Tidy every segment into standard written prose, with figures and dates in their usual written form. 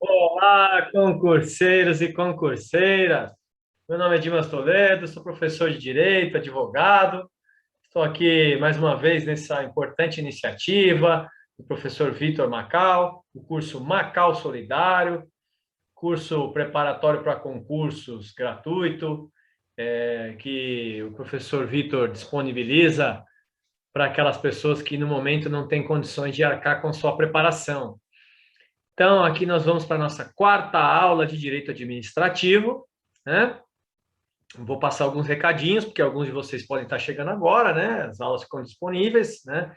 Olá, concurseiros e concurseiras. Meu nome é Dimas Toledo, sou professor de Direito, advogado. Estou aqui mais uma vez nessa importante iniciativa do professor Vitor Macau, o curso Macau Solidário, curso preparatório para concursos gratuito, que o professor Vitor disponibiliza para aquelas pessoas que no momento não têm condições de arcar com sua preparação. Então, aqui nós vamos para a nossa quarta aula de Direito Administrativo, né? Vou passar alguns recadinhos, porque alguns de vocês podem estar chegando agora, né? As aulas ficam disponíveis, né?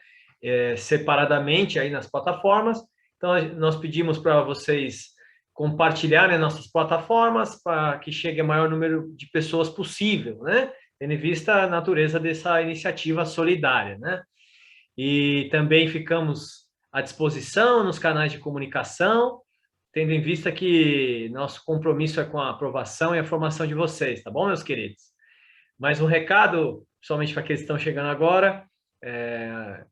Separadamente aí nas plataformas. Então, nós pedimos para vocês compartilharem nossas plataformas para que chegue a maior número de pessoas possível, né? Tendo em vista a natureza dessa iniciativa solidária, né? E também ficamos à disposição nos canais de comunicação, tendo em vista que nosso compromisso é com a aprovação e a formação de vocês, tá bom, meus queridos? Mais um recado, principalmente para aqueles que estão chegando agora, é,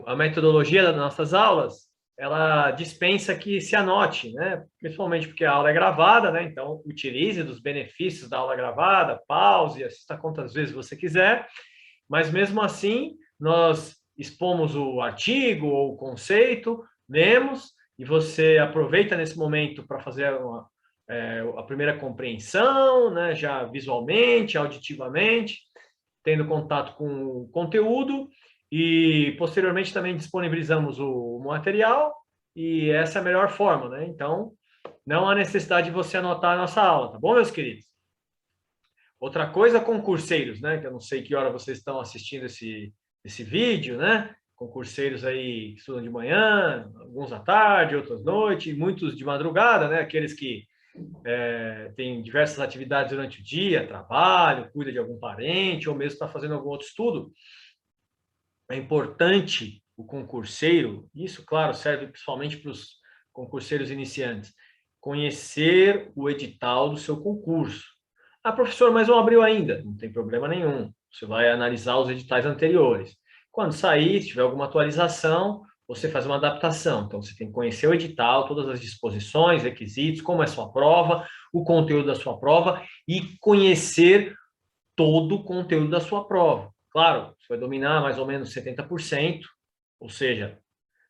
a metodologia das nossas aulas, ela dispensa que se anote, né? Principalmente porque a aula é gravada, né? Então, utilize dos benefícios da aula gravada, pause, assista quantas vezes você quiser, mas mesmo assim, nós expomos o artigo ou o conceito, lemos, e você aproveita nesse momento para fazer a primeira compreensão, né, já visualmente, auditivamente, tendo contato com o conteúdo, e posteriormente também disponibilizamos o material, e essa é a melhor forma, né? Então, não há necessidade de você anotar a nossa aula, tá bom, meus queridos? Outra coisa, concurseiros, né? Que eu não sei que hora vocês estão assistindo esse vídeo, né? Concurseiros aí que estudam de manhã, alguns à tarde, outros à noite, muitos de madrugada, né? Aqueles que têm diversas atividades durante o dia, trabalho, cuida de algum parente, ou mesmo está fazendo algum outro estudo. É importante o concurseiro, isso, claro, serve principalmente para os concurseiros iniciantes, conhecer o edital do seu concurso. Ah, professor, mas não abriu ainda. Não tem problema nenhum. Você vai analisar os editais anteriores. Quando sair, se tiver alguma atualização, você faz uma adaptação. Então, você tem que conhecer o edital, todas as disposições, requisitos, como é a sua prova, o conteúdo da sua prova e conhecer todo o conteúdo da sua prova. Claro, você vai dominar mais ou menos 70%, ou seja,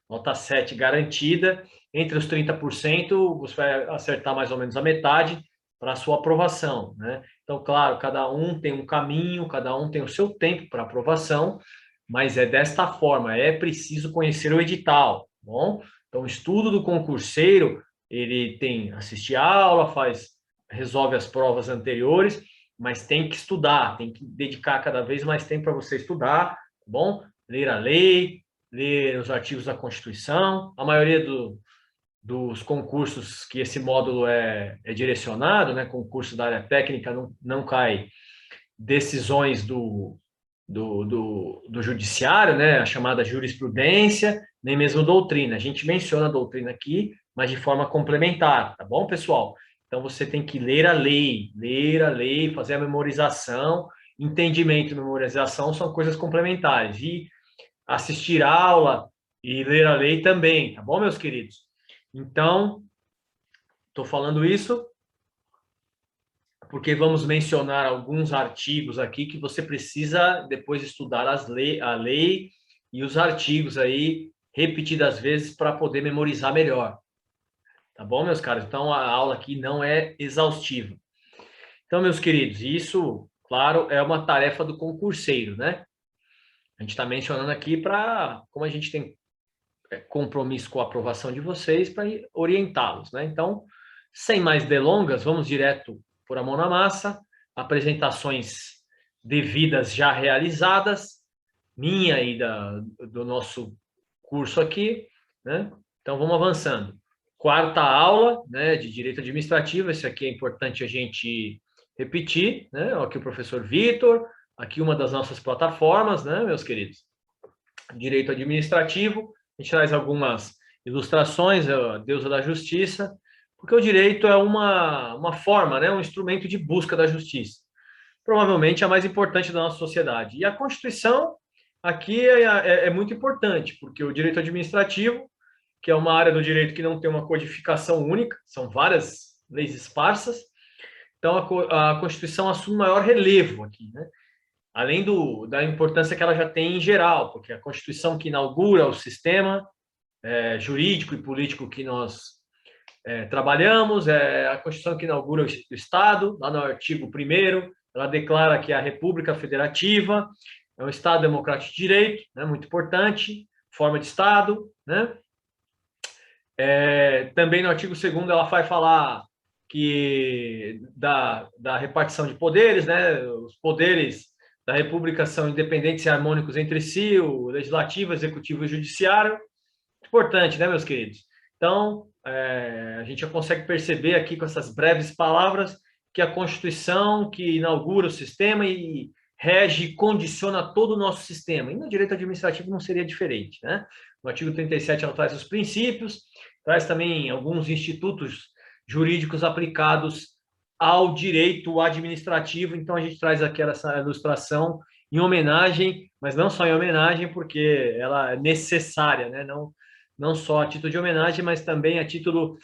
nota 7 garantida. Entre os 30%, você vai acertar mais ou menos a metade para a sua aprovação, né? Então, claro, cada um tem um caminho, cada um tem o seu tempo para aprovação, mas é desta forma, é preciso conhecer o edital, tá bom? Então, o estudo do concurseiro, ele tem assistir a aula, resolve as provas anteriores, mas tem que estudar, tem que dedicar cada vez mais tempo para você estudar, tá bom? Ler a lei, ler os artigos da Constituição. A maioria dos concursos que esse módulo é direcionado, né? Concurso da área técnica, não cai decisões do judiciário, né? A chamada jurisprudência, nem mesmo doutrina. A gente menciona a doutrina aqui, mas de forma complementar, tá bom, pessoal? Então você tem que ler a lei, fazer a memorização. Entendimento e memorização são coisas complementares. E assistir a aula e ler a lei também, tá bom, meus queridos? Então, estou falando isso porque vamos mencionar alguns artigos aqui que você precisa depois estudar a lei e os artigos aí repetidas vezes para poder memorizar melhor. Tá bom, meus caros? Então, a aula aqui não é exaustiva. Então, meus queridos, isso, claro, é uma tarefa do concurseiro, né? A gente está mencionando aqui para, como a gente tem compromisso com a aprovação de vocês, para orientá-los, né? Então, sem mais delongas, vamos direto por a mão na massa, apresentações devidas já realizadas, minha e do nosso curso aqui, né? Então, vamos avançando. Quarta aula, né, de Direito Administrativo, esse aqui é importante a gente repetir, né? Aqui o professor Vitor, aqui uma das nossas plataformas, né, meus queridos? Direito Administrativo, a gente traz algumas ilustrações, a deusa da justiça, porque o direito é uma forma, né, um instrumento de busca da justiça. Provavelmente a mais importante da nossa sociedade. E a Constituição aqui é muito importante, porque o direito administrativo que é uma área do direito que não tem uma codificação única, são várias leis esparsas. Então, a Constituição assume maior relevo aqui, né? Além da importância que ela já tem em geral, porque a Constituição que inaugura o sistema jurídico e político que nós trabalhamos, é a Constituição que inaugura o Estado, lá no artigo 1º, ela declara que a República Federativa é um Estado democrático de direito, né, muito importante, forma de Estado, né? Também no artigo 2º ela vai falar que da repartição de poderes, né? Os poderes da República são independentes e harmônicos entre si, o legislativo, executivo e judiciário. Importante, né, meus queridos? Então, a gente já consegue perceber aqui com essas breves palavras que a Constituição que inaugura o sistema e rege e condiciona todo o nosso sistema. E no direito administrativo não seria diferente, né? No artigo 37 ela traz os princípios, traz também alguns institutos jurídicos aplicados ao direito administrativo. Então, a gente traz aqui essa ilustração em homenagem, mas não só em homenagem, porque ela é necessária, né? Não só a título de homenagem, mas também a título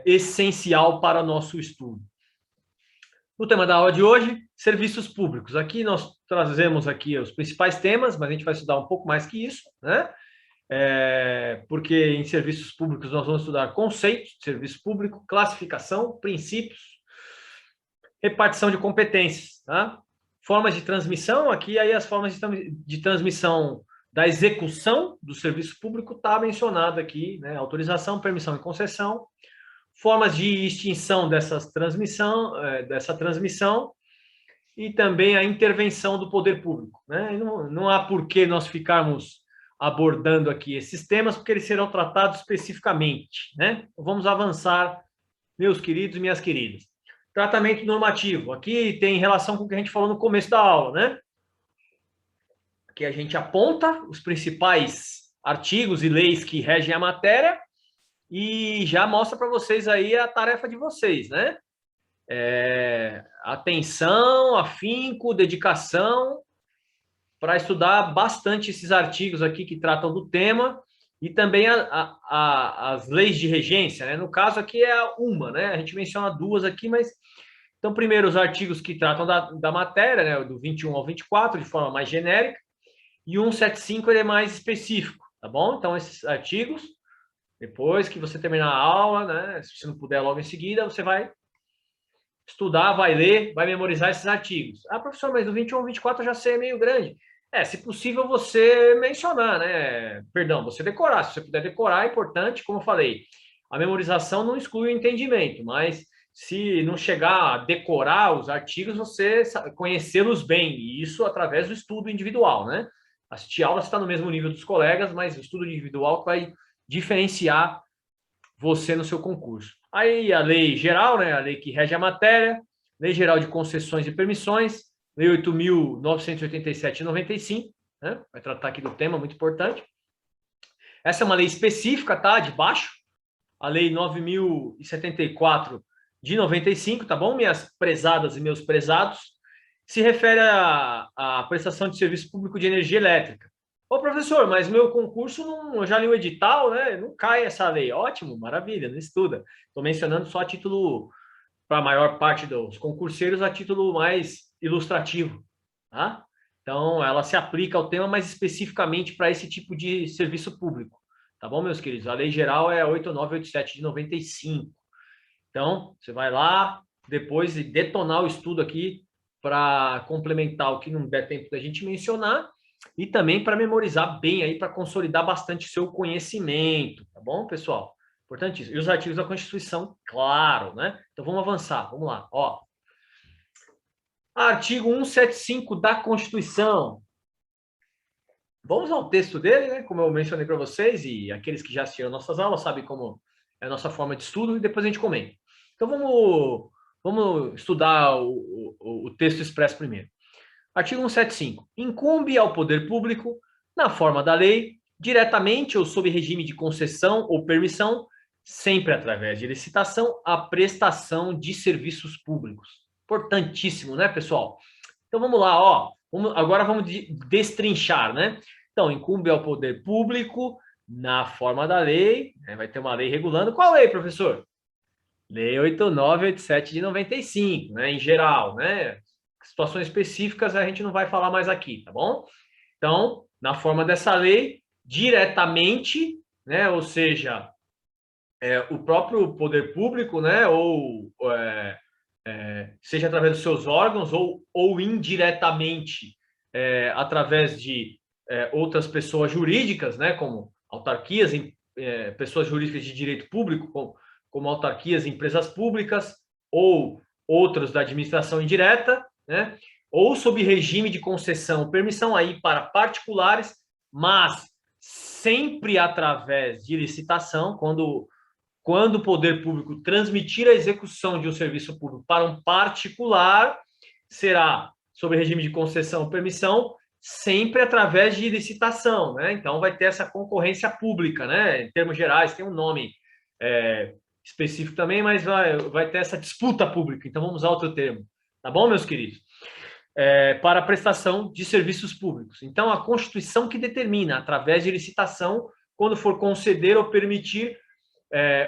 essencial para o nosso estudo. No tema da aula de hoje, serviços públicos. Aqui nós trazemos aqui os principais temas, mas a gente vai estudar um pouco mais que isso, né? Porque em serviços públicos nós vamos estudar conceitos de serviço público, classificação, princípios, repartição de competências, tá? Formas de transmissão, aqui aí as formas de transmissão da execução do serviço público está mencionado aqui, né? Autorização, permissão e concessão, formas de extinção dessa transmissão e também a intervenção do poder público, né? Não há por que nós ficarmos abordando aqui esses temas, porque eles serão tratados especificamente, né? Vamos avançar, meus queridos e minhas queridas. Tratamento normativo. Aqui tem relação com o que a gente falou no começo da aula, né? Aqui a gente aponta os principais artigos e leis que regem a matéria e já mostra para vocês aí a tarefa de vocês, né? Atenção, afinco, dedicação para estudar bastante esses artigos aqui que tratam do tema e também as leis de regência, né? No caso aqui é uma, né? A gente menciona duas aqui, mas... Então, primeiro, os artigos que tratam da matéria, né? Do 21 ao 24, de forma mais genérica, e o 175 ele é mais específico, tá bom? Então, esses artigos, depois que você terminar a aula, né? Se você não puder logo em seguida, você vai estudar, vai ler, vai memorizar esses artigos. Ah, professor, mas do 21 ao 24 eu já sei, é meio grande. Se possível, você mencionar, né? Perdão, você decorar. Se você puder decorar, é importante, como eu falei. A memorização não exclui o entendimento, mas se não chegar a decorar os artigos, você conhecê-los bem, e isso através do estudo individual, né? Assistir aula está no mesmo nível dos colegas, mas o estudo individual vai diferenciar você no seu concurso. Aí a lei geral, né? A lei que rege a matéria, lei geral de concessões e permissões, lei 8.987 de 95, né? Vai tratar aqui do tema, muito importante. Essa é uma lei específica, tá? De baixo. A lei 9.074 de 95, tá bom, minhas prezadas e meus prezados? Se refere à prestação de serviço público de energia elétrica. Ô, professor, mas meu concurso, eu já li o edital, né? Não cai essa lei. Ótimo, maravilha, não estuda. Estou mencionando só a título, para a maior parte dos concurseiros, a título mais ilustrativo, tá? Então, ela se aplica ao tema mais especificamente para esse tipo de serviço público. Tá bom, meus queridos? A lei geral é 8.987 de 95. Então, você vai lá, depois detonar o estudo aqui para complementar o que não der tempo da gente mencionar e também para memorizar bem aí, para consolidar bastante seu conhecimento, tá bom, pessoal? Importantíssimo. E os artigos da Constituição, claro, né? Então, vamos avançar, vamos lá, ó. Artigo 175 da Constituição. Vamos ao texto dele, né? Como eu mencionei para vocês, e aqueles que já assistiram nossas aulas sabem como é a nossa forma de estudo, e depois a gente comenta. Então, vamos estudar o texto expresso primeiro. Artigo 175. Incumbe ao poder público, na forma da lei, diretamente ou sob regime de concessão ou permissão, sempre através de licitação, a prestação de serviços públicos. Importantíssimo, né, pessoal? Então, vamos lá, ó. Agora vamos destrinchar, né? Então, incumbe ao poder público, na forma da lei, né? Vai ter uma lei regulando. Qual lei, professor? Lei 8987 de 95, né? Em geral, né? Situações específicas a gente não vai falar mais aqui, tá bom? Então, na forma dessa lei, diretamente, né? Ou seja, o próprio poder público, né? Ou seja através dos seus órgãos ou indiretamente através de outras pessoas jurídicas, né? Como autarquias, pessoas jurídicas de direito público, como autarquias, empresas públicas ou outros da administração indireta, né? Ou sob regime de concessão, permissão aí para particulares, mas sempre através de licitação, quando o poder público transmitir a execução de um serviço público para um particular, será sob regime de concessão ou permissão, sempre através de licitação, né? Então, vai ter essa concorrência pública, né? Em termos gerais, tem um nome específico também, mas vai ter essa disputa pública. Então, vamos usar outro termo. Tá bom, meus queridos? Para a prestação de serviços públicos. Então, a Constituição que determina, através de licitação, quando for conceder ou permitir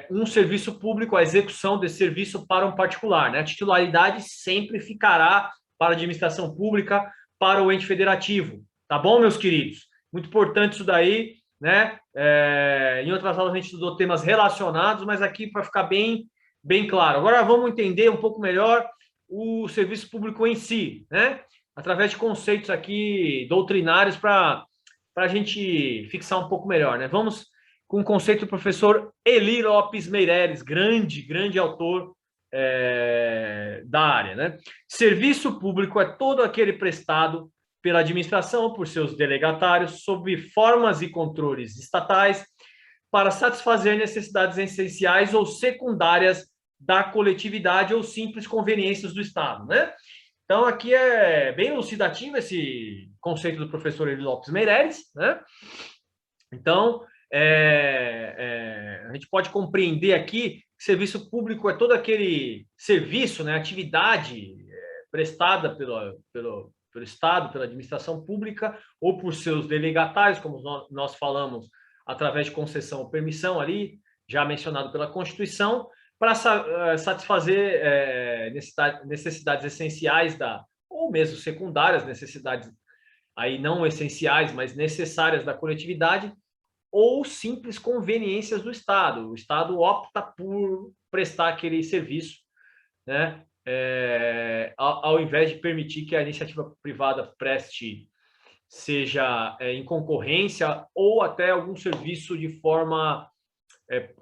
um serviço público, a execução desse serviço para um particular, né? A titularidade sempre ficará para a administração pública, para o ente federativo. Tá bom, meus queridos? Muito importante isso daí, né? Em outras aulas a gente estudou temas relacionados, mas aqui para ficar bem claro. Agora vamos entender um pouco melhor o serviço público em si, né? Através de conceitos aqui doutrinários para a gente fixar um pouco melhor, né? Vamos com o conceito do professor Eli Lopes Meireles, grande autor da área, né? Serviço público é todo aquele prestado pela administração ou por seus delegatários sob formas e controles estatais para satisfazer necessidades essenciais ou secundárias da coletividade ou simples conveniências do Estado, né? Então, aqui é bem elucidativo esse conceito do professor Eli Lopes Meireles, né? Então, a gente pode compreender aqui que serviço público é todo aquele serviço, né, atividade prestada pelo Estado, pela administração pública, ou por seus delegatários, como nós falamos, através de concessão ou permissão ali, já mencionado pela Constituição, para satisfazer necessidades essenciais ou mesmo secundárias, necessidades aí não essenciais, mas necessárias da coletividade, ou simples conveniências do Estado. O Estado opta por prestar aquele serviço, né? Ao invés de permitir que a iniciativa privada preste, seja em concorrência ou até algum serviço de forma,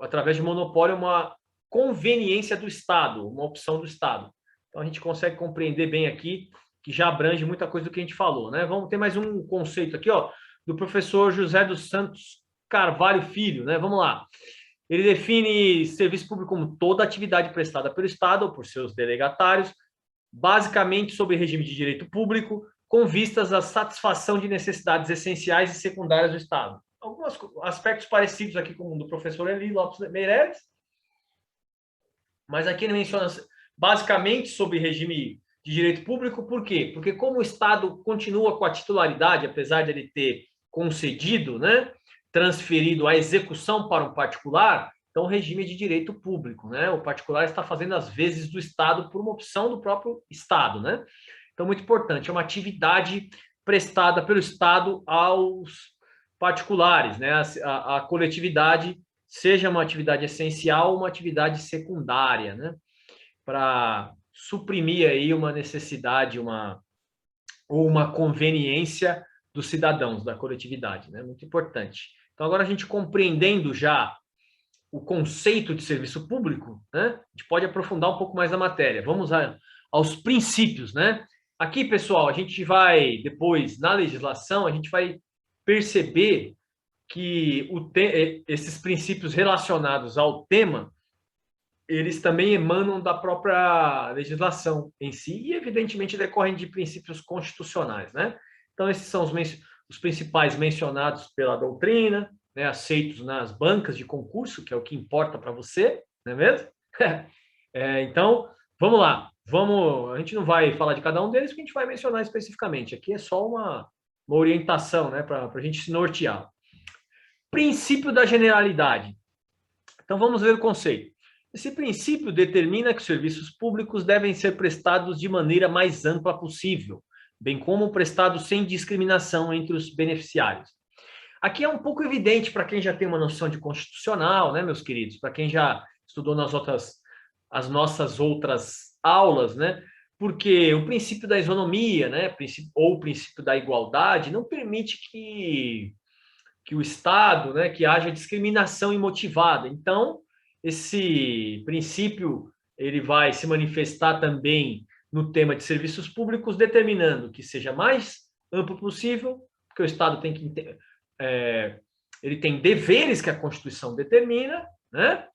através de monopólio, uma conveniência do Estado, uma opção do Estado. Então, a gente consegue compreender bem aqui que já abrange muita coisa do que a gente falou, né? Vamos ter mais um conceito aqui, ó, do professor José dos Santos Carvalho Filho, né? Vamos lá. Ele define serviço público como toda atividade prestada pelo Estado ou por seus delegatários, basicamente sob regime de direito público, com vistas à satisfação de necessidades essenciais e secundárias do Estado. Alguns aspectos parecidos aqui com o do professor Eli Lopes Meireles, mas aqui ele menciona basicamente sob regime de direito público, por quê? Porque como o Estado continua com a titularidade, apesar de ele ter concedido, né, transferido a execução para um particular, então o regime é de direito público, né? O particular está fazendo as vezes do Estado por uma opção do próprio Estado, né? Então, muito importante, é uma atividade prestada pelo Estado aos particulares, né? A coletividade, seja uma atividade essencial ou uma atividade secundária, né? Para suprimir aí uma necessidade, ou uma conveniência dos cidadãos, da coletividade, né? Muito importante. Então, agora a gente compreendendo já o conceito de serviço público, né? A gente pode aprofundar um pouco mais na matéria. Vamos aos princípios, né? Aqui, pessoal, a gente vai, depois, na legislação, a gente vai perceber que esses princípios relacionados ao tema, eles também emanam da própria legislação em si e, evidentemente, decorrem de princípios constitucionais, né? Então, esses são os principais mencionados pela doutrina, né, aceitos nas bancas de concurso, que é o que importa para você, não é mesmo? Então, vamos lá. A gente não vai falar de cada um deles, porque a gente vai mencionar especificamente. Aqui é só uma orientação, né, para a gente se nortear. Princípio da generalidade. Então, vamos ver o conceito. Esse princípio determina que os serviços públicos devem ser prestados de maneira mais ampla possível, bem como prestados sem discriminação entre os beneficiários. Aqui é um pouco evidente para quem já tem uma noção de constitucional, né, meus queridos? Para quem já estudou as nossas outras aulas, né? Porque o princípio da isonomia, né, ou o princípio da igualdade, não permite que o Estado, né, que haja discriminação imotivada. Então, esse princípio ele vai se manifestar também no tema de serviços públicos, determinando que seja mais amplo possível, porque o Estado tem que ele tem deveres que a Constituição determina, né?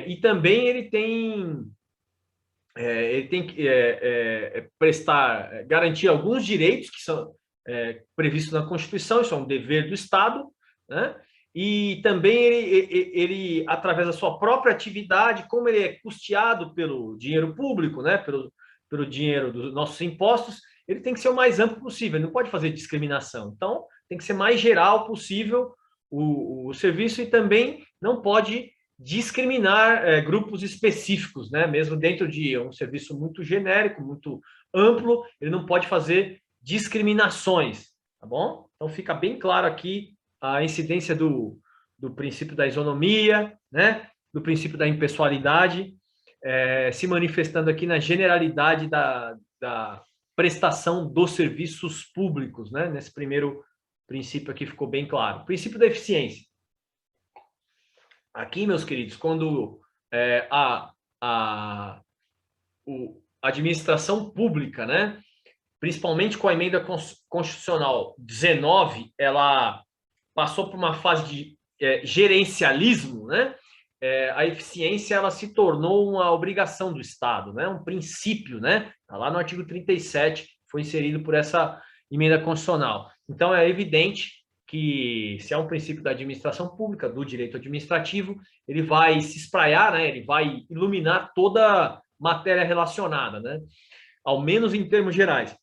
E também ele tem que garantir alguns direitos que são previstos na Constituição, isso é um dever do Estado, né? E também ele, através da sua própria atividade, como ele é custeado pelo dinheiro público, né? pelo dinheiro dos nossos impostos, ele tem que ser o mais amplo possível, ele não pode fazer discriminação. Então, tem que ser mais geral possível o serviço e também não pode discriminar grupos específicos, né? Mesmo dentro de um serviço muito genérico, muito amplo, ele não pode fazer discriminações, tá bom? Então fica bem claro aqui a incidência do princípio da isonomia, né? Do princípio da impessoalidade, se manifestando aqui na generalidade da prestação dos serviços públicos, né? Nesse primeiro princípio aqui ficou bem claro. O princípio da eficiência. Aqui, meus queridos, quando a administração pública, né, principalmente com a emenda constitucional 19, ela passou por uma fase de gerencialismo, né? A eficiência ela se tornou uma obrigação do Estado, né? Um princípio, né? Tá lá no artigo 37, foi inserido por essa emenda constitucional. Então, é evidente que se é um princípio da administração pública, do direito administrativo, ele vai se espraiar, né? Ele vai iluminar toda matéria relacionada, né? Ao menos em termos gerais,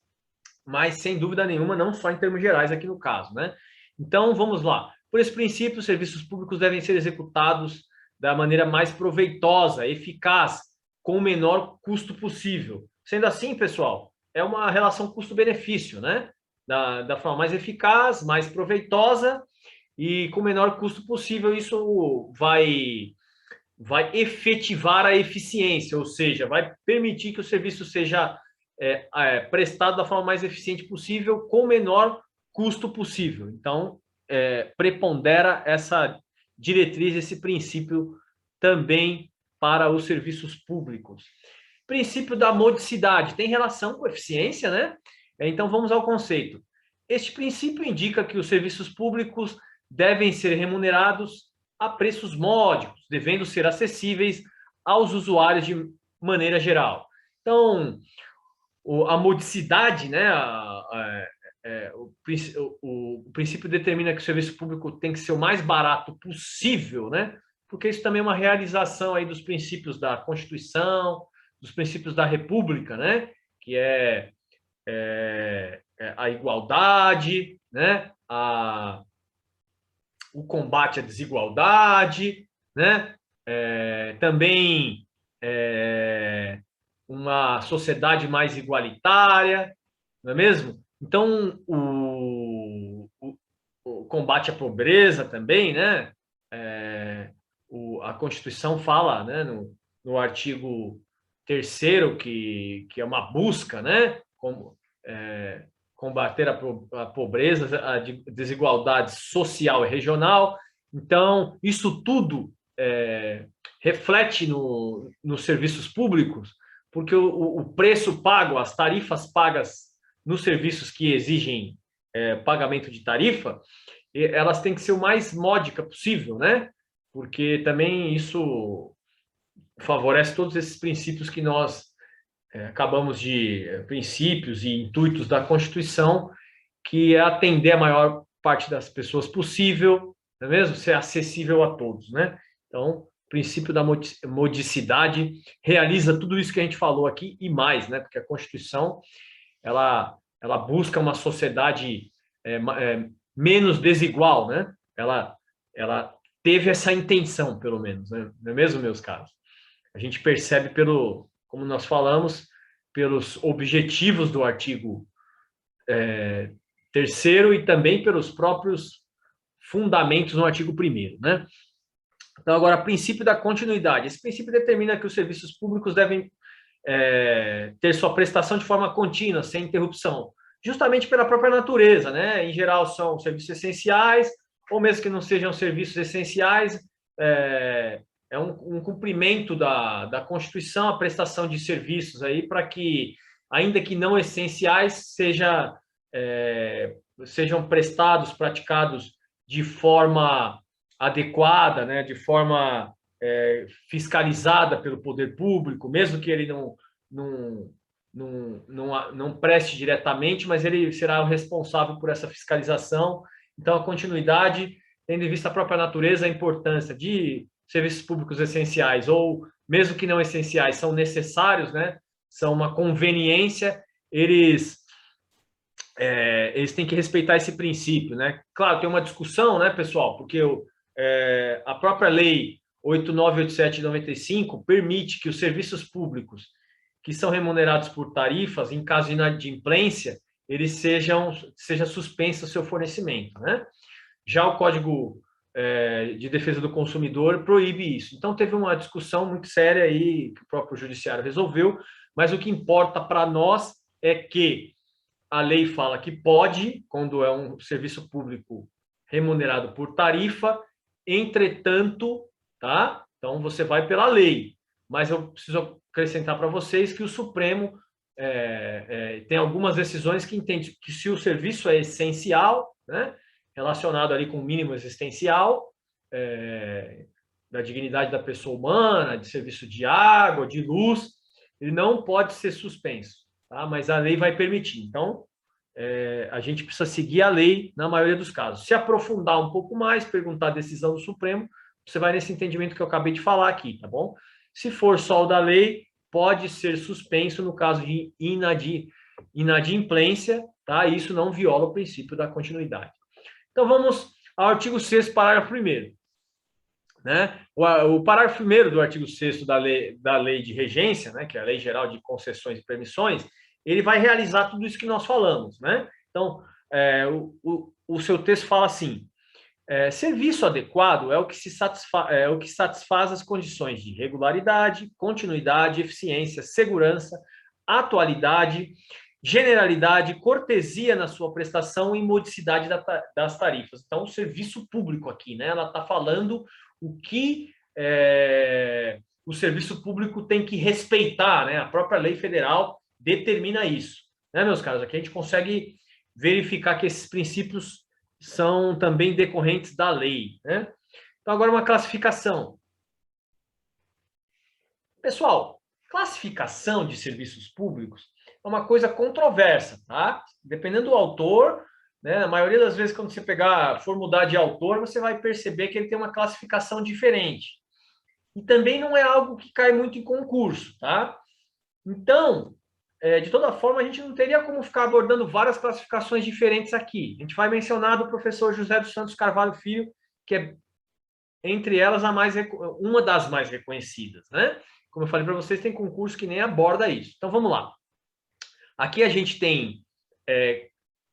mas sem dúvida nenhuma, não só em termos gerais aqui no caso, né? Então, vamos lá. Por esse princípio, os serviços públicos devem ser executados da maneira mais proveitosa, eficaz, com o menor custo possível. Sendo assim, pessoal, é uma relação custo-benefício, né? Da forma mais eficaz, mais proveitosa e com o menor custo possível, isso vai efetivar a eficiência, ou seja, vai permitir que o serviço seja prestado da forma mais eficiente possível, com o menor custo possível. Então, prepondera essa diretriz, esse princípio também para os serviços públicos. Princípio da modicidade tem relação com eficiência, né? Então, vamos ao conceito. Este princípio indica que os serviços públicos devem ser remunerados a preços módicos, devendo ser acessíveis aos usuários de maneira geral. Então, a modicidade, né, o princípio determina que o serviço público tem que ser o mais barato possível, né? Porque isso também é uma realização aí dos princípios da Constituição, dos princípios da República, né? Que a igualdade, né? O combate à desigualdade, né? Também uma sociedade mais igualitária, não é mesmo? Então, o combate à pobreza também, né? A Constituição fala, né, no artigo 3º que é uma busca, né? Como, combater a pobreza, a desigualdade social e regional. Então, isso tudo reflete nos serviços públicos, porque o preço pago, as tarifas pagas nos serviços que exigem pagamento de tarifa, elas têm que ser o mais módica possível, né? Porque também isso favorece todos esses princípios que nós acabamos de princípios e intuitos da Constituição, que é atender a maior parte das pessoas possível, não é mesmo? Ser acessível a todos, né? Então, o princípio da modicidade realiza tudo isso que a gente falou aqui e mais, né? Porque a Constituição, ela busca uma sociedade menos desigual, né? Ela ela teve essa intenção, pelo menos, né? Não é mesmo, meus caros? A gente percebe como nós falamos, pelos objetivos do artigo 3º e também pelos próprios fundamentos no artigo 1º, né? Então, agora, princípio da continuidade. Esse princípio determina que os serviços públicos devem ter sua prestação de forma contínua, sem interrupção, justamente pela própria natureza, né? Em geral, são serviços essenciais, ou mesmo que não sejam serviços essenciais, é um cumprimento da Constituição, a prestação de serviços aí para que, ainda que não essenciais, sejam prestados, praticados de forma adequada, né? De forma fiscalizada pelo poder público, mesmo que ele não preste diretamente, mas ele será o responsável por essa fiscalização. Então, a continuidade, tendo em vista a própria natureza, a importância de serviços públicos essenciais, ou mesmo que não essenciais, são necessários, né? São uma conveniência, eles têm que respeitar esse princípio, né? Claro, tem uma discussão, né, pessoal, porque a própria lei 8987 de 95 permite que os serviços públicos que são remunerados por tarifas, em caso de inadimplência, eles seja suspenso o seu fornecimento, né? Já o Código de Defesa do Consumidor proíbe isso. Então, teve uma discussão muito séria aí, que o próprio Judiciário resolveu, mas o que importa para nós é que a lei fala que pode, quando é um serviço público remunerado por tarifa, entretanto, tá? Então, você vai pela lei, mas eu preciso acrescentar para vocês que o Supremo tem algumas decisões que entende que se o serviço é essencial, né, relacionado ali com o mínimo existencial, da dignidade da pessoa humana, de serviço de água, de luz, ele não pode ser suspenso, tá? Mas a lei vai permitir. Então, a gente precisa seguir a lei na maioria dos casos. Se aprofundar um pouco mais, perguntar a decisão do Supremo, você vai nesse entendimento que eu acabei de falar aqui, tá bom? Se for só o da lei, pode ser suspenso no caso de inadimplência, tá? Isso não viola o princípio da continuidade. Então, vamos ao artigo 6º, parágrafo 1º. Né? O parágrafo 1º do artigo 6º da lei de regência, né, que é a Lei Geral de Concessões e Permissões, ele vai realizar tudo isso que nós falamos, né? Então, o seu texto fala assim: serviço adequado é o que satisfaz as condições de regularidade, continuidade, eficiência, segurança, atualidade, generalidade, cortesia na sua prestação e modicidade das tarifas. Então, o serviço público aqui, né? Ela está falando o que o serviço público tem que respeitar, né? A própria lei federal determina isso, né, meus caros? Aqui a gente consegue verificar que esses princípios são também decorrentes da lei, né? Então, agora uma classificação. Pessoal, classificação de serviços públicos é uma coisa controversa, tá? Dependendo do autor, né? A maioria das vezes, quando você for mudar de autor, você vai perceber que ele tem uma classificação diferente. E também não é algo que cai muito em concurso, tá? Então, de toda forma, a gente não teria como ficar abordando várias classificações diferentes aqui. A gente vai mencionar do professor José dos Santos Carvalho Filho, que é, entre elas, uma das mais reconhecidas, né? Como eu falei para vocês, tem concurso que nem aborda isso. Então, vamos lá. Aqui a gente tem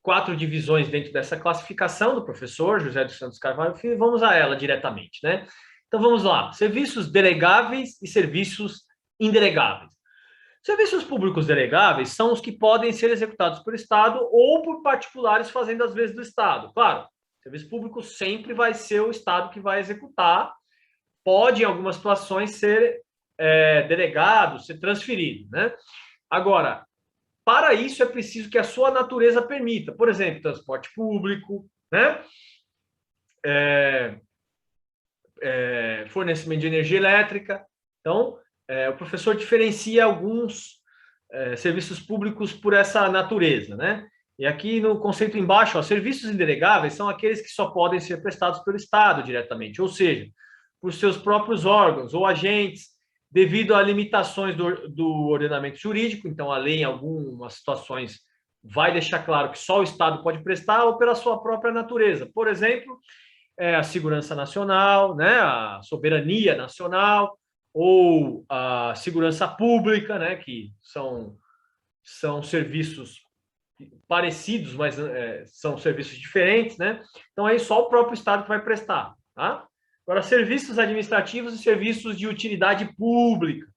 4 divisões dentro dessa classificação do professor José dos Santos Carvalho Filho, e vamos a ela diretamente, né? Então, vamos lá. Serviços delegáveis e serviços indelegáveis. Serviços públicos delegáveis são os que podem ser executados pelo Estado ou por particulares fazendo as vezes do Estado. Claro, serviço público sempre vai ser o Estado que vai executar. Pode, em algumas situações, ser delegado, ser transferido, né? Agora, para isso é preciso que a sua natureza permita. Por exemplo, transporte público, né? Fornecimento de energia elétrica. Então, o professor diferencia alguns serviços públicos por essa natureza, né? E aqui no conceito embaixo, serviços indelegáveis são aqueles que só podem ser prestados pelo Estado diretamente, ou seja, por seus próprios órgãos ou agentes, devido a limitações do ordenamento jurídico. Então, a lei, em algumas situações, vai deixar claro que só o Estado pode prestar, ou pela sua própria natureza. Por exemplo, é a segurança nacional, né, a soberania nacional, ou a segurança pública, né, que são serviços parecidos, mas são serviços diferentes, né? Então, aí só o próprio Estado que vai prestar, tá? Agora, serviços administrativos e serviços de utilidade pública.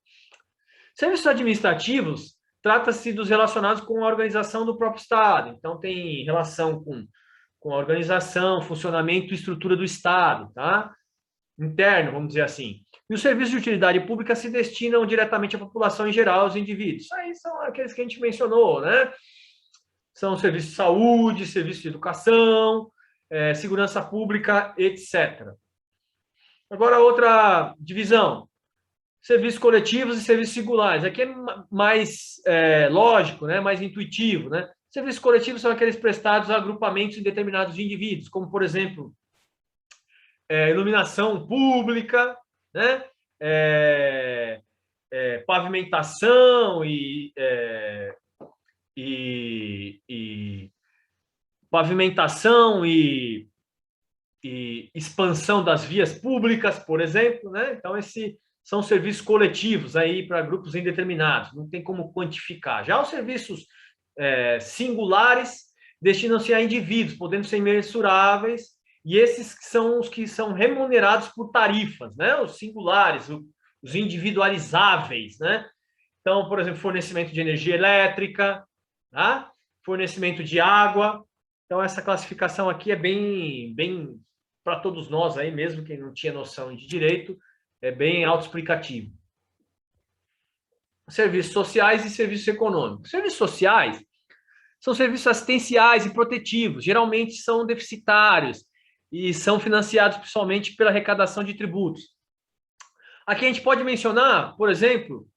Serviços administrativos trata-se dos relacionados com a organização do próprio Estado. Então, tem relação com a organização, funcionamento e estrutura do Estado, tá? Interno, vamos dizer assim. E os serviços de utilidade pública se destinam diretamente à população em geral, aos indivíduos. Isso aí são aqueles que a gente mencionou, né? São serviços de saúde, serviços de educação, segurança pública, etc. Agora, outra divisão, serviços coletivos e serviços singulares. Aqui é mais lógico, né? Mais intuitivo, né? Serviços coletivos são aqueles prestados a agrupamentos indeterminados de indivíduos, como, por exemplo, iluminação pública, né? Pavimentação e pavimentação e expansão das vias públicas, por exemplo, né? Então, esses são serviços coletivos aí para grupos indeterminados, não tem como quantificar. Já os serviços singulares destinam-se a indivíduos, podendo ser mensuráveis, e esses são os que são remunerados por tarifas, né? Os singulares, os individualizáveis, né? Então, por exemplo, fornecimento de energia elétrica, tá? Fornecimento de água. Então, essa classificação aqui é bem para todos nós aí, mesmo quem não tinha noção de direito, é bem autoexplicativo. Serviços sociais e serviços econômicos. Serviços sociais são serviços assistenciais e protetivos, geralmente são deficitários e são financiados principalmente pela arrecadação de tributos. Aqui a gente pode mencionar, por exemplo,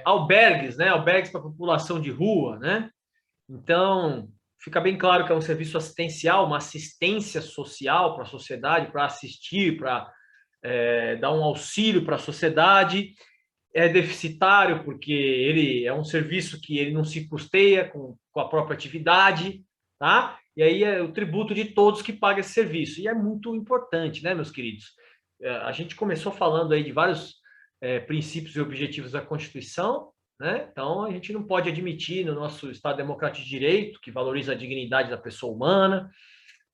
albergues, né? Albergues para a população de rua, né? Então, fica bem claro que é um serviço assistencial, uma assistência social para a sociedade, para assistir, para dar um auxílio para a sociedade. É deficitário porque ele é um serviço que ele não se custeia com a própria atividade, tá? E aí é o tributo de todos que pagam esse serviço. E é muito importante, né, meus queridos? A gente começou falando aí de vários princípios e objetivos da Constituição, né? Então, a gente não pode admitir no nosso Estado Democrático de Direito, que valoriza a dignidade da pessoa humana,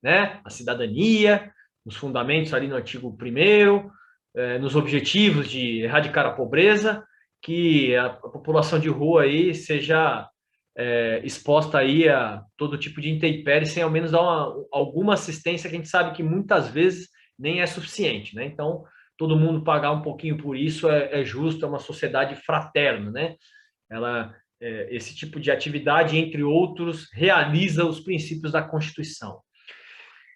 né? A cidadania, os fundamentos ali no artigo 1º, nos objetivos de erradicar a pobreza, que a população de rua aí seja exposta aí a todo tipo de intempérie, sem ao menos dar alguma assistência, que a gente sabe que muitas vezes nem é suficiente, né? Então, todo mundo pagar um pouquinho por isso é justo, é uma sociedade fraterna, né? Esse tipo de atividade, entre outros, realiza os princípios da Constituição.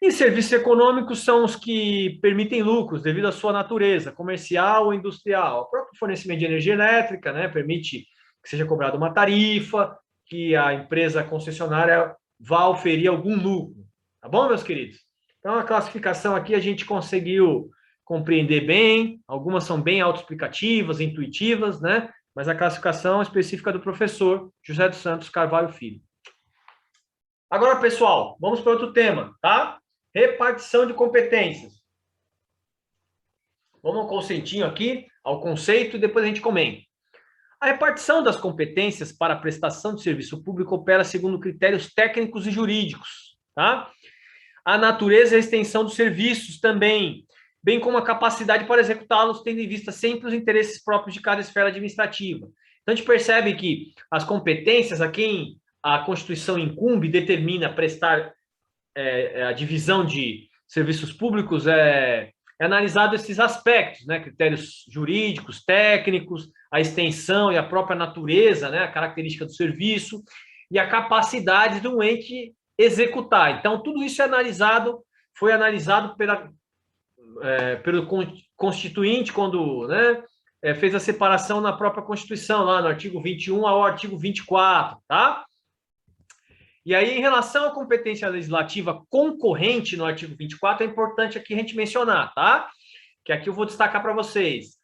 E serviços econômicos são os que permitem lucros devido à sua natureza, comercial ou industrial. O próprio fornecimento de energia elétrica, né, permite que seja cobrada uma tarifa, que a empresa concessionária vá oferir algum lucro. Tá bom, meus queridos? Então, a classificação aqui a gente conseguiu compreender bem, algumas são bem autoexplicativas, intuitivas, né? Mas a classificação específica do professor José dos Santos Carvalho Filho. Agora, pessoal, vamos para outro tema, tá? Repartição de competências. Vamos um concentinho aqui, ao conceito, e depois a gente comenta. A repartição das competências para a prestação de serviço público opera segundo critérios técnicos e jurídicos, tá? A natureza e a extensão dos serviços também, bem como a capacidade para executá-los, tendo em vista sempre os interesses próprios de cada esfera administrativa. Então, a gente percebe que as competências a quem a Constituição incumbe, determina prestar a divisão de serviços públicos, analisado esses aspectos, né? Critérios jurídicos, técnicos, a extensão e a própria natureza, né? A característica do serviço e a capacidade do ente executar. Então, tudo isso foi analisado pelo Constituinte, quando, né, fez a separação na própria Constituição, lá no artigo 21 ao artigo 24, tá? E aí, em relação à competência legislativa concorrente no artigo 24, é importante aqui a gente mencionar, tá? Que aqui eu vou destacar para vocês.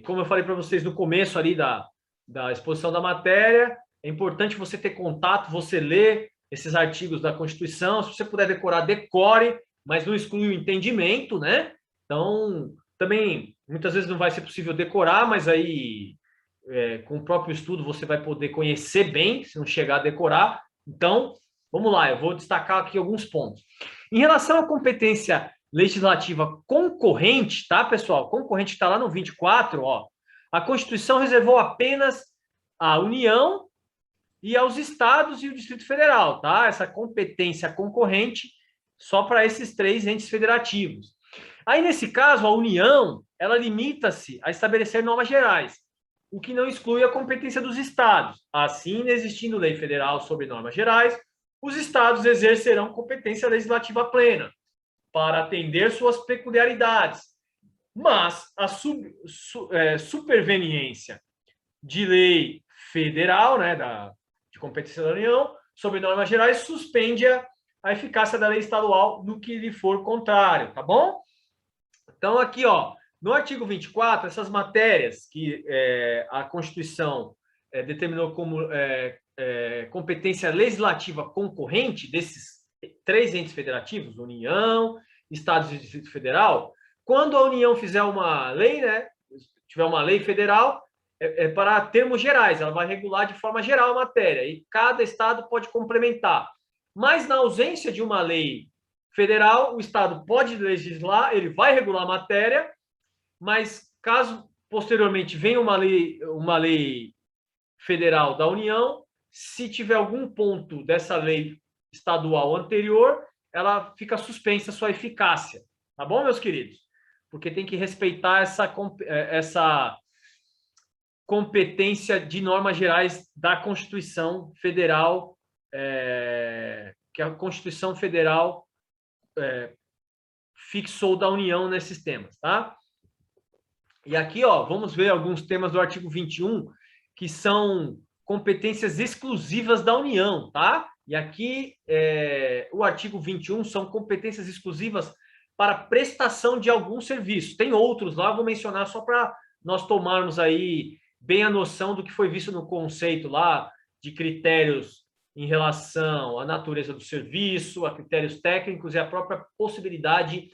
Como eu falei para vocês no começo ali da exposição da matéria, é importante você ter contato, você ler esses artigos da Constituição. Se você puder decorar, decore, mas não exclui o entendimento, né? Então, também, muitas vezes não vai ser possível decorar, mas aí, com o próprio estudo, você vai poder conhecer bem, se não chegar a decorar. Então, vamos lá, eu vou destacar aqui alguns pontos. Em relação à competência legislativa concorrente, tá, pessoal? Concorrente está lá no 24, ó. A Constituição reservou apenas à União e aos estados e o Distrito Federal, tá? Essa competência concorrente só para esses 3 entes federativos. Aí, nesse caso, a União, ela limita-se a estabelecer normas gerais, o que não exclui a competência dos estados. Assim, existindo lei federal sobre normas gerais, os estados exercerão competência legislativa plena para atender suas peculiaridades. Mas a superveniência de lei federal, né, de competência da União, sobre normas gerais, suspende a eficácia da lei estadual no que lhe for contrário, tá bom? Então, aqui, ó, no artigo 24, essas matérias que a Constituição determinou como competência legislativa concorrente desses 3 entes federativos, União, Estados e Distrito Federal, quando a União fizer uma lei, né, tiver uma lei federal, para termos gerais, ela vai regular de forma geral a matéria, e cada estado pode complementar. Mas, na ausência de uma lei federal, o estado pode legislar, ele vai regular a matéria, mas caso posteriormente venha uma lei federal da União, se tiver algum ponto dessa lei estadual anterior, ela fica suspensa a sua eficácia. Tá bom, meus queridos? Porque tem que respeitar essa competência de normas gerais da Constituição Federal, que a Constituição Federal fixou da União nesses temas, tá? E aqui, ó, vamos ver alguns temas do artigo 21, que são competências exclusivas da União, tá? E aqui, o artigo 21 são competências exclusivas para prestação de algum serviço. Tem outros lá, eu vou mencionar só para nós tomarmos aí bem a noção do que foi visto no conceito lá de critérios em relação à natureza do serviço, a critérios técnicos e a própria possibilidade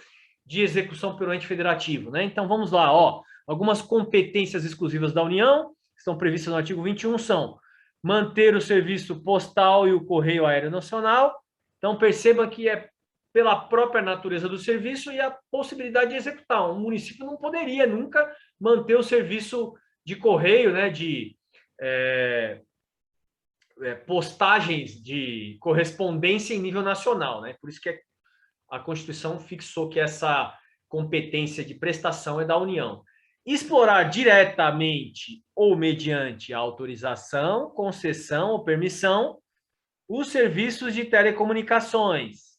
de execução pelo ente federativo, né? Então, vamos lá, ó. Algumas competências exclusivas da União, que estão previstas no artigo 21, são manter o serviço postal e o correio aéreo nacional. Então, perceba que é pela própria natureza do serviço e a possibilidade de executar. Um município não poderia nunca manter o serviço de correio, né, de postagens de correspondência em nível nacional, né? Por isso que a Constituição fixou que essa competência de prestação é da União. Explorar diretamente ou mediante autorização, concessão ou permissão os serviços de telecomunicações.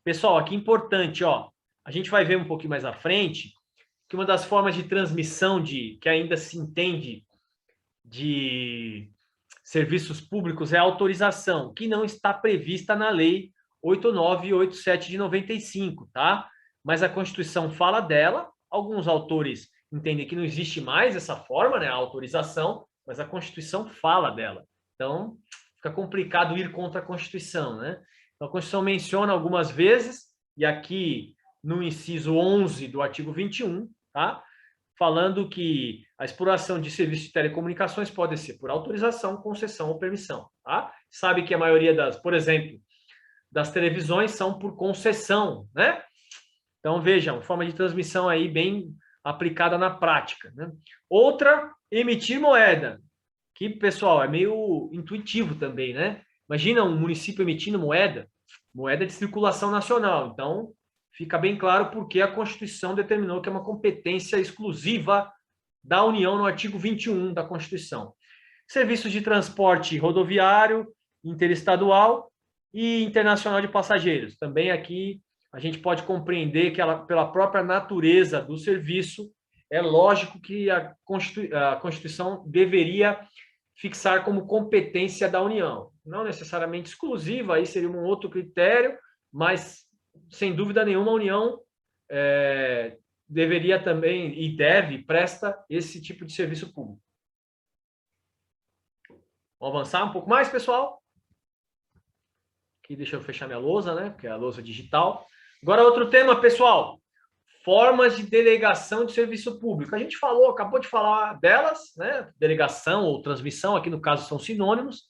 Pessoal, aqui importante, ó, a gente vai ver um pouquinho mais à frente que uma das formas de transmissão que ainda se entende de serviços públicos é a autorização, que não está prevista na Lei 89 e 87 de 95, tá? Mas a Constituição fala dela, alguns autores entendem que não existe mais essa forma, né, a autorização, mas a Constituição fala dela. Então, fica complicado ir contra a Constituição, né? Então, a Constituição menciona algumas vezes, e aqui no inciso 11 do artigo 21, tá? Falando que a exploração de serviços de telecomunicações pode ser por autorização, concessão ou permissão, tá? Sabe que a maioria por exemplo, das televisões são por concessão, né? Então, vejam, forma de transmissão aí bem aplicada na prática, né? Outra, emitir moeda, que, pessoal, é meio intuitivo também, né? Imagina um município emitindo moeda de circulação nacional. Então, fica bem claro porque a Constituição determinou que é uma competência exclusiva da União no artigo 21 da Constituição. Serviços de transporte rodoviário, interestadual e internacional de passageiros. Também aqui a gente pode compreender que pela própria natureza do serviço, é lógico que a Constituição deveria fixar como competência da União. Não necessariamente exclusiva, aí seria um outro critério, mas, sem dúvida nenhuma, a União deveria também, e presta esse tipo de serviço público. Vamos avançar um pouco mais, pessoal? Aqui, deixa eu fechar minha lousa, né? Porque é a lousa digital. Agora, outro tema, pessoal. Formas de delegação de serviço público. A gente falou, acabou de falar delas, né? Delegação ou transmissão, aqui no caso são sinônimos.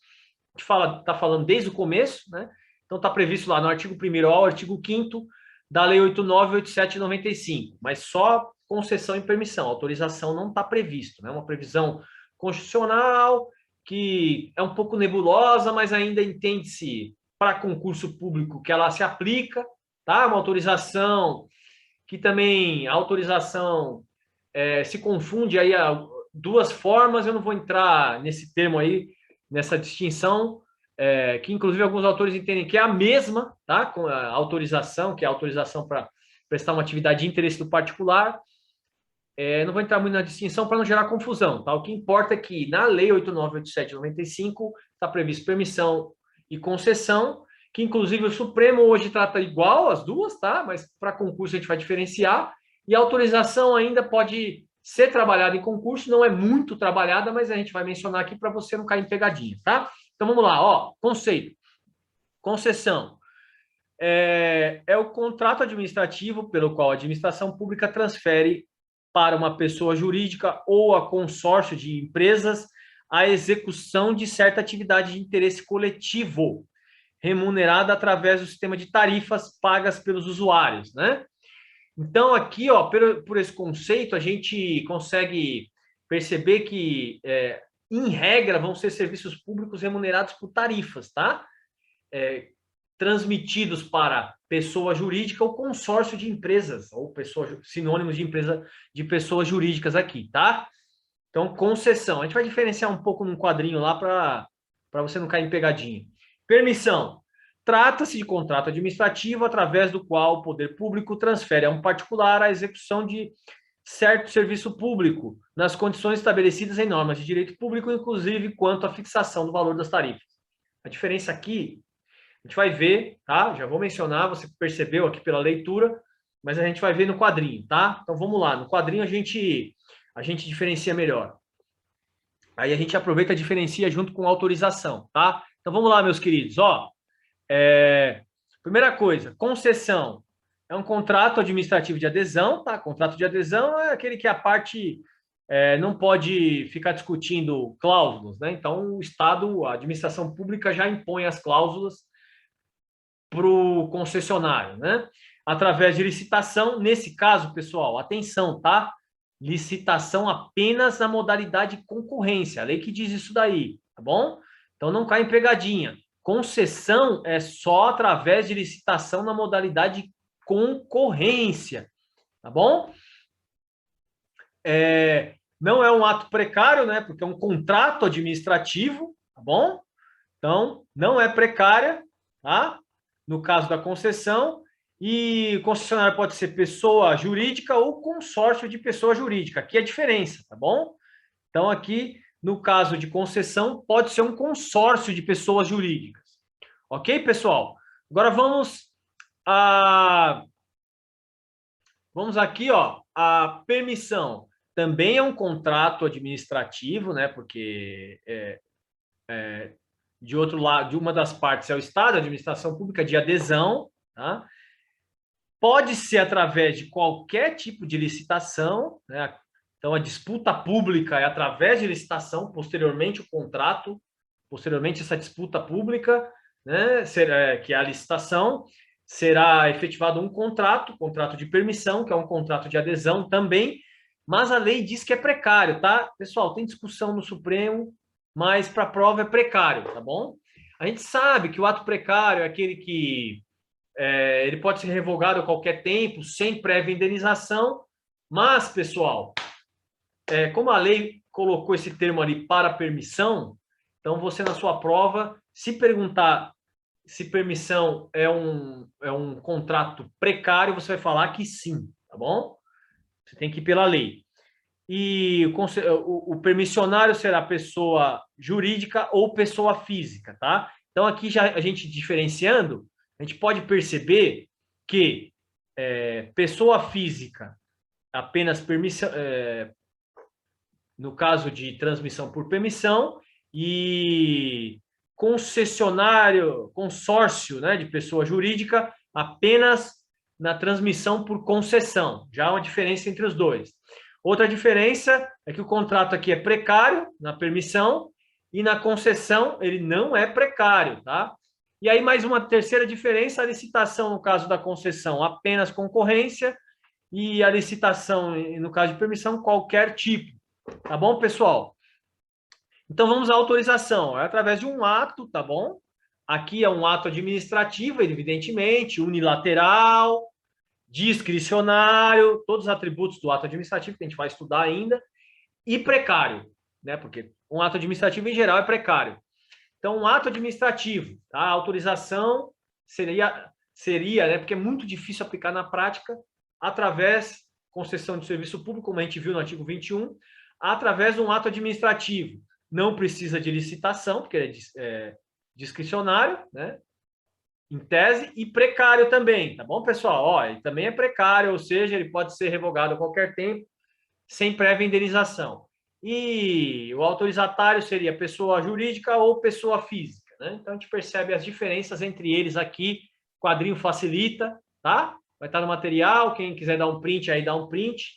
A gente está falando desde o começo, né? Então está previsto lá no artigo 1º ao artigo 5º da Lei 89, 87 e 95, mas só concessão e permissão. Autorização não está previsto, né? Uma previsão constitucional que é um pouco nebulosa, mas ainda entende-se para concurso público que ela se aplica, tá? Uma autorização que também a autorização se confunde aí a duas formas, eu não vou entrar nesse termo aí, nessa distinção, que inclusive alguns autores entendem que é a mesma, tá? Com a autorização, que é a autorização para prestar uma atividade de interesse do particular. Não vou entrar muito na distinção para não gerar confusão, tá? O que importa é que na Lei 89, 87 e 95 está previsto permissão e concessão, que inclusive o Supremo hoje trata igual as duas, tá? Mas para concurso a gente vai diferenciar, e a autorização ainda pode ser trabalhada em concurso, não é muito trabalhada, mas a gente vai mencionar aqui para você não cair em pegadinha, tá? Então vamos lá, ó, conceito. Concessão. É o contrato administrativo pelo qual a administração pública transfere para uma pessoa jurídica ou a consórcio de empresas a execução de certa atividade de interesse coletivo, remunerada através do sistema de tarifas pagas pelos usuários, né? Então, aqui, ó, por esse conceito, a gente consegue perceber que, em regra, vão ser serviços públicos remunerados por tarifas, tá? Transmitidos para pessoa jurídica ou consórcio de empresas, ou sinônimos de empresa de pessoas jurídicas aqui, tá? Então, concessão. A gente vai diferenciar um pouco num quadrinho lá para você não cair em pegadinha. Permissão. Trata-se de contrato administrativo através do qual o poder público transfere a um particular a execução de certo serviço público, nas condições estabelecidas em normas de direito público, inclusive quanto à fixação do valor das tarifas. A diferença aqui, a gente vai ver, tá? Já vou mencionar, você percebeu aqui pela leitura, mas a gente vai ver no quadrinho, tá? Então vamos lá, no quadrinho a gente diferencia melhor. Aí a gente aproveita e diferencia junto com autorização, tá? Então vamos lá, meus queridos, ó. Primeira coisa, concessão é um contrato administrativo de adesão, tá? Contrato de adesão é aquele que a parte não pode ficar discutindo cláusulas, né? Então, o Estado, a administração pública já impõe as cláusulas para o concessionário, né? Através de licitação, nesse caso, pessoal, atenção, tá? Licitação apenas na modalidade concorrência, a lei que diz isso daí, tá bom? Então, não cai em pegadinha. Concessão é só através de licitação na modalidade concorrência, tá bom? Não é um ato precário, né? Porque é um contrato administrativo, tá bom? Então, não é precária, tá? No caso da concessão, e concessionário pode ser pessoa jurídica ou consórcio de pessoa jurídica. Aqui é a diferença, tá bom? Então, aqui, no caso de concessão, pode ser um consórcio de pessoas jurídicas. Ok, pessoal? Agora vamos aqui, ó, a permissão. Também é um contrato administrativo, né? Porque de outro lado, de uma das partes é o Estado, a administração pública de adesão, tá? Pode ser através de qualquer tipo de licitação, né? Então, a disputa pública é através de licitação, posteriormente o contrato, posteriormente essa disputa pública, né? Que é a licitação, será efetivado um contrato de permissão, que é um contrato de adesão também, mas a lei diz que é precário, tá? Pessoal, tem discussão no Supremo, mas para a prova é precário, tá bom? A gente sabe que o ato precário é aquele que ele pode ser revogado a qualquer tempo, sem prévia indenização, mas, pessoal, como a lei colocou esse termo ali para permissão, então você na sua prova, se perguntar se permissão é um contrato precário, você vai falar que sim, tá bom? Você tem que ir pela lei. E o permissionário será pessoa jurídica ou pessoa física, tá? Então, aqui já a gente diferenciando, a gente pode perceber que pessoa física, apenas permissão, no caso de transmissão por permissão, e concessionário, consórcio, né, de pessoa jurídica, apenas na transmissão por concessão. Já há uma diferença entre os dois. Outra diferença é que o contrato aqui é precário na permissão e na concessão ele não é precário, tá? E aí mais uma terceira diferença, a licitação no caso da concessão apenas concorrência e a licitação no caso de permissão qualquer tipo. Tá bom, pessoal? Então vamos à autorização, é através de um ato, tá bom? Aqui é um ato administrativo, evidentemente, unilateral, discricionário, todos os atributos do ato administrativo que a gente vai estudar ainda, e precário, né? Porque um ato administrativo em geral é precário. Então, um ato administrativo, tá? A autorização seria, né? Porque é muito difícil aplicar na prática, através concessão de serviço público, como a gente viu no artigo 21, através de um ato administrativo. Não precisa de licitação, porque é discricionário, né? Em tese, e precário também, tá bom, pessoal? Ó, ele também é precário, ou seja, ele pode ser revogado a qualquer tempo, sem prévia indenização. E o autorizatário seria pessoa jurídica ou pessoa física, né? Então, a gente percebe as diferenças entre eles aqui, o quadrinho facilita, tá? Vai estar no material, quem quiser dar um print aí, dá um print.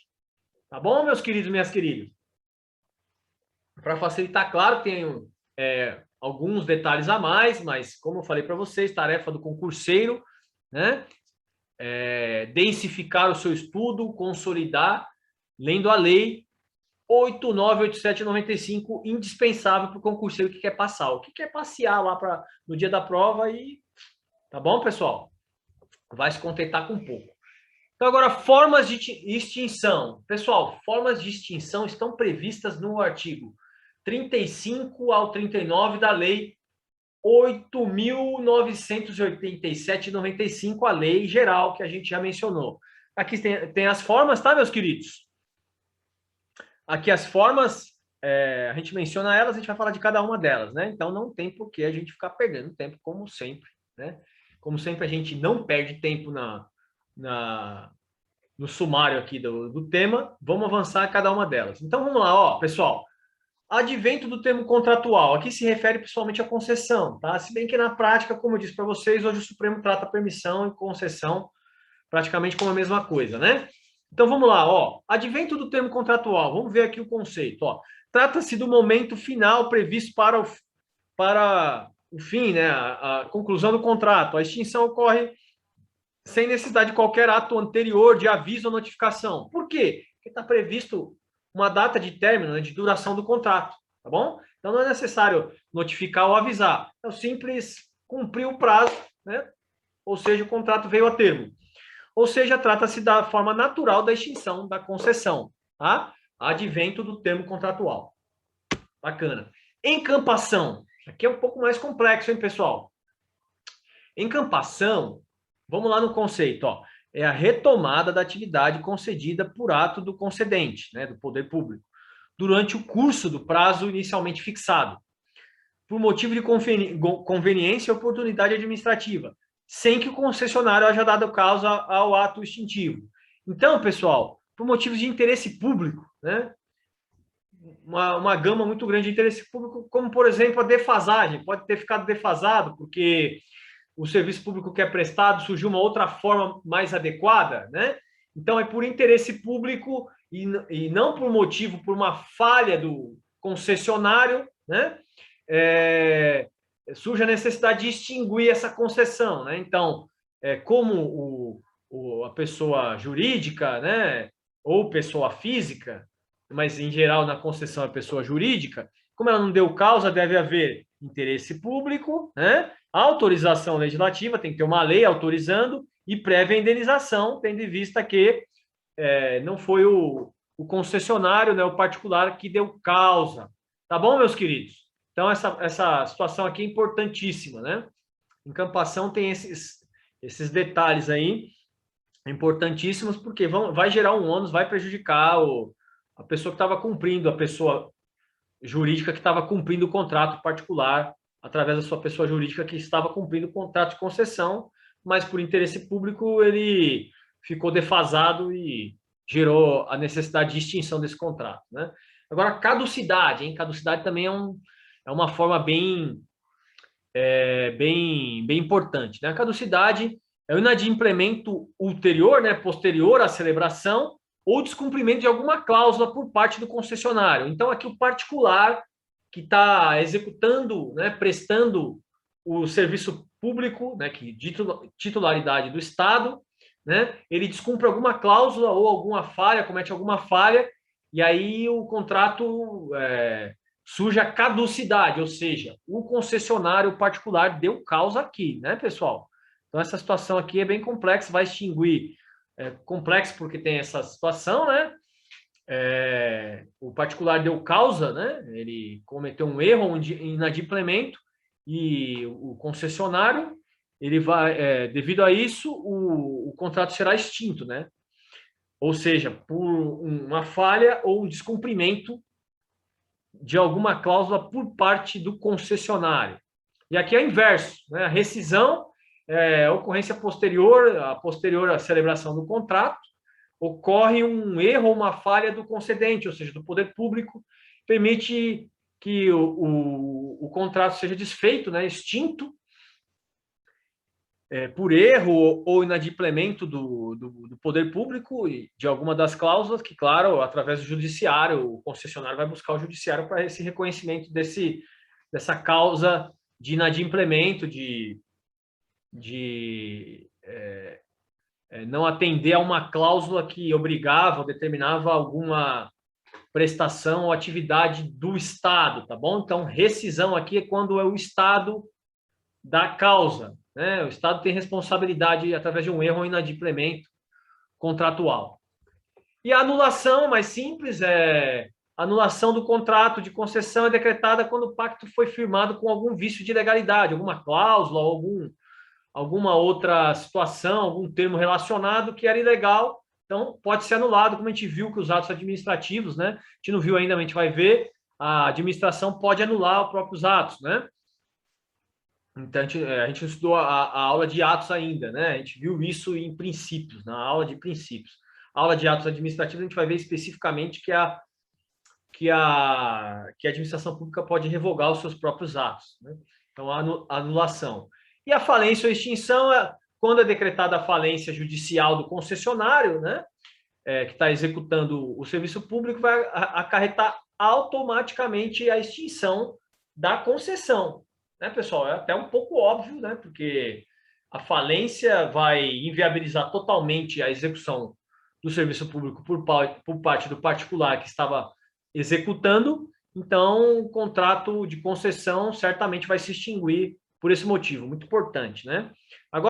Tá bom, meus queridos e minhas queridas? Para facilitar, claro, tem alguns detalhes a mais, mas como eu falei para vocês, tarefa do concurseiro, né? Densificar o seu estudo, consolidar, lendo a lei 8987/95, indispensável para o concurseiro que quer passar, o que quer passear lá no dia da prova e tá bom, pessoal? Vai se contentar com pouco. Então, agora, formas de extinção. Pessoal, formas de extinção estão previstas no artigo 35 ao 39 da Lei 8.987/95, a lei geral que a gente já mencionou. Aqui tem as formas, tá, meus queridos? Aqui as formas, a gente menciona elas, a gente vai falar de cada uma delas, né? Então, não tem por que a gente ficar perdendo tempo, como sempre, né? Como sempre, a gente não perde tempo no sumário aqui do tema. Vamos avançar a cada uma delas. Então, vamos lá, ó, pessoal. Advento do termo contratual. Aqui se refere principalmente à concessão, tá? Se bem que na prática, como eu disse para vocês, hoje o Supremo trata permissão e concessão praticamente como a mesma coisa, né? Então vamos lá, ó. Advento do termo contratual. Vamos ver aqui o conceito, ó. Trata-se do momento final previsto para o fim, né? A conclusão do contrato. A extinção ocorre sem necessidade de qualquer ato anterior de aviso ou notificação. Por quê? Porque está previsto uma data de término, né, de duração do contrato, tá bom? Então não é necessário notificar ou avisar, é o simples cumprir o prazo, né? Ou seja, o contrato veio a termo. Ou seja, trata-se da forma natural da extinção da concessão, tá? Advento do termo contratual. Bacana. Encampação. Aqui é um pouco mais complexo, hein, pessoal? Encampação, vamos lá no conceito, ó. É a retomada da atividade concedida por ato do concedente, né, do poder público, durante o curso do prazo inicialmente fixado, por motivo de conveniência e oportunidade administrativa, sem que o concessionário haja dado causa ao ato extintivo. Então, pessoal, por motivos de interesse público, né, uma gama muito grande de interesse público, como, por exemplo, a defasagem, pode ter ficado defasado, porque o serviço público que é prestado surgiu uma outra forma mais adequada, né? Então, é por interesse público e não por motivo, por uma falha do concessionário, né? Surge a necessidade de extinguir essa concessão, né? Então, como a pessoa jurídica, né? Ou pessoa física, mas em geral na concessão é pessoa jurídica, como ela não deu causa, deve haver interesse público, né? Autorização legislativa, tem que ter uma lei autorizando, e prévia indenização, tendo em vista que não foi o concessionário, né, o particular, que deu causa. Tá bom, meus queridos? Então, essa situação aqui é importantíssima, né? Encampação tem esses detalhes aí, importantíssimos, porque vai gerar um ônus, vai prejudicar a pessoa que estava cumprindo, a pessoa jurídica que estava cumprindo o contrato particular, através da sua pessoa jurídica que estava cumprindo o contrato de concessão, mas por interesse público ele ficou defasado e gerou a necessidade de extinção desse contrato, né? Agora, caducidade, hein? Caducidade também é uma forma bem bem importante, né? A caducidade é o inadimplemento ulterior, né, posterior à celebração, ou descumprimento de alguma cláusula por parte do concessionário. Então, aqui o particular que está executando, né, prestando o serviço público, né, que de titularidade do Estado, né, ele descumpre alguma cláusula ou alguma falha, comete alguma falha, e aí o contrato surge a caducidade, ou seja, o concessionário particular deu causa aqui, né, pessoal? Então, essa situação aqui é bem complexa, vai extinguir, complexo porque tem essa situação, né? O particular deu causa, né? Ele cometeu um erro, um inadimplemento, e o concessionário, ele vai, devido a isso, o contrato será extinto, né? Ou seja, por uma falha ou um descumprimento de alguma cláusula por parte do concessionário. E aqui é o inverso, né? A rescisão é a ocorrência posterior à celebração do contrato, ocorre um erro ou uma falha do concedente, ou seja, do poder público, permite que o contrato seja desfeito, né, extinto, por erro ou inadimplemento do poder público e de alguma das cláusulas, que, claro, através do judiciário, o concessionário vai buscar o judiciário para esse reconhecimento dessa causa de inadimplemento, de não atender a uma cláusula que obrigava ou determinava alguma prestação ou atividade do Estado, tá bom? Então, rescisão aqui é quando é o Estado da causa, né? O Estado tem responsabilidade através de um erro ou inadimplemento contratual. E a anulação, mais simples, anulação do contrato de concessão é decretada quando o pacto foi firmado com algum vício de legalidade, alguma cláusula, alguma outra situação, algum termo relacionado que era ilegal, então pode ser anulado, como a gente viu que os atos administrativos, né? A gente não viu ainda, mas a gente vai ver, a administração pode anular os próprios atos, né? Então, a gente não estudou a aula de atos ainda, né? A gente viu isso em princípios, na aula de princípios. A aula de atos administrativos, a gente vai ver especificamente que a administração pública pode revogar os seus próprios atos, né? Então, a anulação. E a falência ou extinção é quando é decretada a falência judicial do concessionário, né? Que está executando o serviço público, vai acarretar automaticamente a extinção da concessão, né, pessoal? É até um pouco óbvio, né? Porque a falência vai inviabilizar totalmente a execução do serviço público por parte do particular que estava executando, então o contrato de concessão certamente vai se extinguir por esse motivo, muito importante, né? Agora,